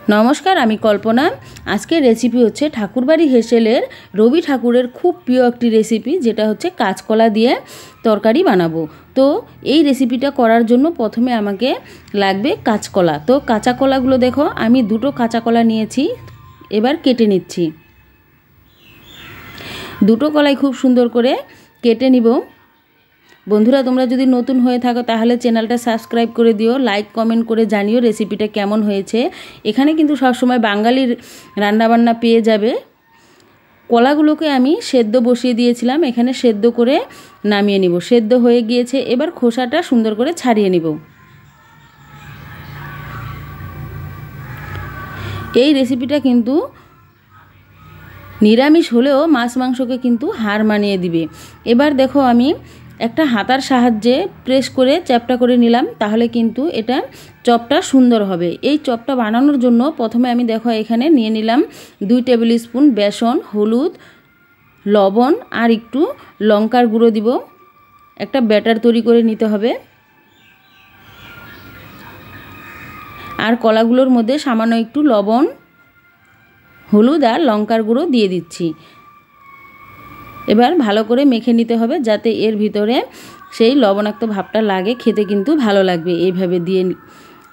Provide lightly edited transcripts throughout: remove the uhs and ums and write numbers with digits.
नमस्कार आमी कल्पना। आजकेर रेसिपि होच्छे ठाकुरबाड़ी हेसेलेर रवि ठाकुरेर खूब प्रिय एकटी रेसिपि जेटा होच्छे काँचकला दिए तरकारी बानाबो। तो এই রেসিপিটা করার জন্য প্রথমে আমাকে লাগবে কাঁচকলা। তো কাঁচা কলাগুলো দেখো আমি দুটো কাঁচা কলা নিয়েছি, এবার কেটে নিচ্ছি। দুটো কলাই খুব সুন্দর করে কেটে নিব। বন্ধুরা তোমরা যদি নতুন হয়ে থাকো তাহলে চ্যানেলটা সাবস্ক্রাইব করে দিও, লাইক কমেন্ট করে জানিও রেসিপিটা কেমন হয়েছে। এখানে কিন্তু সব সময় বাঙালির রান্নাবান্না পেয়ে যাবে। কলাগুলোকে আমি সেদ্ধ বসিয়ে দিয়েছিলাম, এখানে সেদ্ধ করে নামিয়ে নিব। সেদ্ধ হয়ে গিয়েছে, এবার খোসাটা সুন্দর করে ছাড়িয়ে নিব। এই রেসিপিটা কিন্তু নিরামিষ হলেও মাছ মাংসকে কিন্তু হার মানিয়ে দিবে। এবার দেখো আমি একটা হাতার সাহায্যে প্রেস করে চ্যাপটা করে নিলাম, তাহলে কিন্তু এটা চপটা সুন্দর হবে। এই চপটা বানানোর জন্য প্রথমে আমি দেখো এখানে নিয়ে নিলাম 2 টেবিল স্পুন বেসন, হলুদ, লবণ আর একটু লঙ্কার গুঁড়ো দিব। একটা ব্যাটার তৈরি করে নিতে হবে। আর কলাগুলোর মধ্যে সামান্য একটু লবণ, হলুদ আর লঙ্কার গুঁড়ো দিয়ে দিচ্ছি। এবার ভালো করে মেখে নিতে হবে যাতে এর ভিতরে সেই লবণাক্ত ভাবটা লাগে, খেতে কিন্তু ভালো লাগবে এইভাবে দিয়ে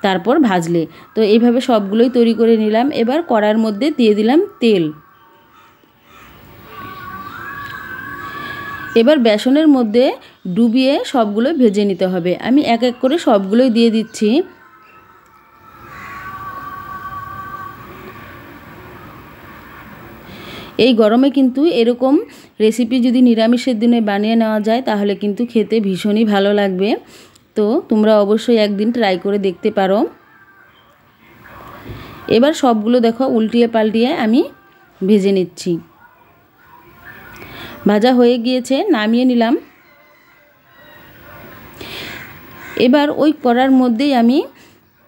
তারপর ভাজলে। তো এইভাবে সবগুলোই তৈরি করে নিলাম। এবার কড়ার মধ্যে দিয়ে দিলাম তেল। এবার বেসনের মধ্যে ডুবিয়ে সবগুলো ভেজে নিতে হবে। আমি এক এক করে সবগুলোই দিয়ে দিচ্ছি। এই গরমে কিন্তু এরকম রেসিপি যদি নিরামিষের দিনে বানিয়ে নেওয়া যায় তাহলে কিন্তু খেতে ভীষণই ভালো লাগবে। তো তোমরা অবশ্যই একদিন ট্রাই করে দেখতে পারো। এবার সবগুলো দেখো উল্টিয়ে পাল্টিয়ে আমি ভেজে নিচ্ছি। ভাজা হয়ে গিয়েছে, নামিয়ে নিলাম। এবার ওই কড়ার মধ্যেই আমি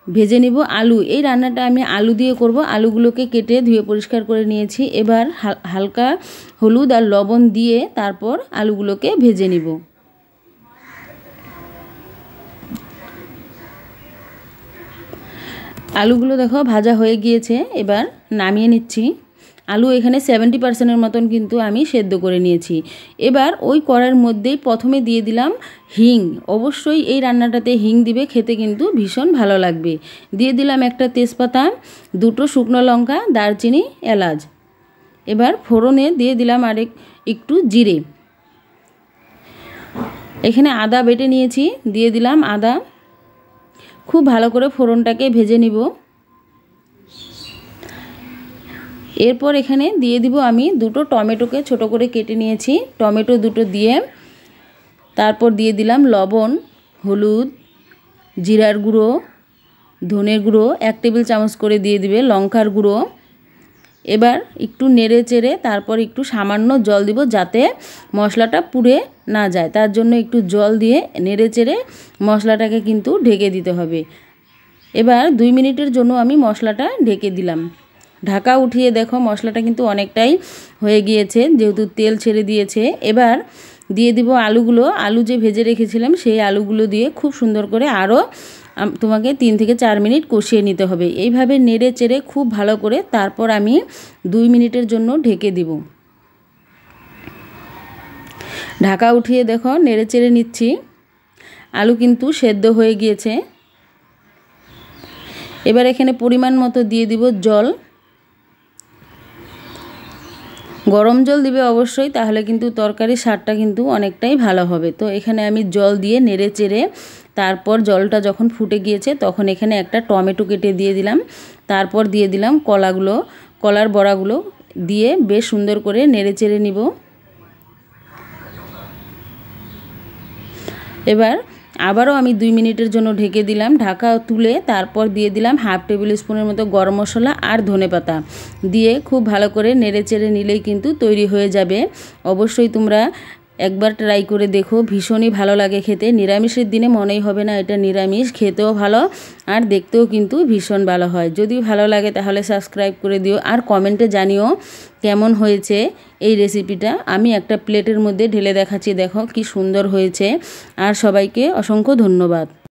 ভেজে নিব আলু। এই রান্নাটা আমি আলু দিয়ে করব। আলুগুলোকে কেটে ধুয়ে পরিষ্কার করে নিয়েছি। এবার হালকা হলুদ আর লবণ দিয়ে তারপর আলুগুলোকে ভেজে নিব। আলুগুলো দেখো ভাজা হয়ে গিয়েছে, এবার নামিয়ে নিচ্ছি। আলু এখানে 70% মতন কিন্তু আমি সেদ্ধ করে নিয়েছি। এবার ওই কড়ার মধ্যেই প্রথমে দিয়ে দিলাম হিং। অবশ্যই এই রান্নাটাতে হিং দিবে, খেতে কিন্তু ভীষণ ভালো লাগবে। দিয়ে দিলাম একটা তেজপাতা, 2টো শুকনো লঙ্কা, দারচিনি, এলাচ। এবার ফোড়নে দিয়ে দিলাম একটু জিরে। এখানে আদা বেটে নিয়েছি, দিয়ে দিলাম আদা। খুব ভালো করে ফোড়নটাকে ভেজে নিব। এরপর এখানে দিয়ে দিব আমি 2টো টমেটোকে ছোট করে কেটে নিয়েছি। টমেটো 2টো দিয়ে তারপর দিয়ে দিলাম লবণ, হলুদ, জিরার গুঁড়ো, ধনের গুঁড়ো 1 টেবিল চামচ করে দিয়ে দিবে, লঙ্কার গুঁড়ো। এবার একটু নেড়ে চেড়ে তারপর একটু সামান্য জল দিব যাতে মশলাটা পুড়ে না যায়। তার জন্য একটু জল দিয়ে নেড়ে চেড়ে মশলাটাকে কিন্তু ঢেকে দিতে হবে। এবার 2 মিনিটের জন্য আমি মশলাটা ঢেকে দিলাম। ঢাকা উঠিয়ে দেখো মশলাটা কিন্তু অনেকটাই হয়ে গিয়েছে, যেহেতু তেল ছেড়ে দিয়েছে। এবার দিয়ে দিব আলুগুলো। আলু যে ভেজে রেখেছিলাম সেই আলুগুলো দিয়ে খুব সুন্দর করে আরও তোমাকে 3 থেকে 4 মিনিট কষিয়ে নিতে হবে। এইভাবে নেড়ে চেড়ে খুব ভালো করে তারপর আমি 2 মিনিটের জন্য ঢেকে দিব। ঢাকা উঠিয়ে দেখো নেড়ে চেড়ে নিচ্ছি। আলু কিন্তু সেদ্ধ হয়ে গিয়েছে। এবার এখানে পরিমাণ মতো দিয়ে দিব জল। গরম জল দিবে অবশ্যই, তাহলে কিন্তু তরকারির স্বাদটা কিন্তু অনেকটাই ভালো হবে। তো এখানে আমি জল দিয়ে নেড়ে চেড়ে তারপর জলটা যখন ফুটে গিয়েছে তখন এখানে একটা টমেটো কেটে দিয়ে দিলাম। তারপর দিয়ে দিলাম কলার বড়াগুলো দিয়ে বেশ সুন্দর করে নেড়ে চেড়ে নিব। এবার আবারও আমি 2 মিনিটের জন্য ঢেকে দিলাম। ঢাকা তুলে তারপর দিয়ে দিলাম 1/2 টেবিল স্পুনের মতো গরম মশলা আর ধনেপাতা দিয়ে খুব ভালো করে নেড়ে চেড়ে নিলেই কিন্তু তৈরি হয়ে যাবে। অবশ্যই তোমরা একবার ট্রাই করে দেখো, ভীষণই ভালো লাগে খেতে। নিরামিষের দিনে মনেই হবে না এটা নিরামিষ, খেতেও ভালো আর দেখতেও কিন্তু ভীষণ ভালো হয়। যদি ভালো লাগে তাহলে সাবস্ক্রাইব করে দিও আর কমেন্টে জানিও কেমন হয়েছে এই রেসিপিটা। আমি একটা প্লেটের মধ্যে ঢেলে দেখাচ্ছি, দেখো কি সুন্দর হয়েছে। আর সবাইকে অসংখ্য ধন্যবাদ।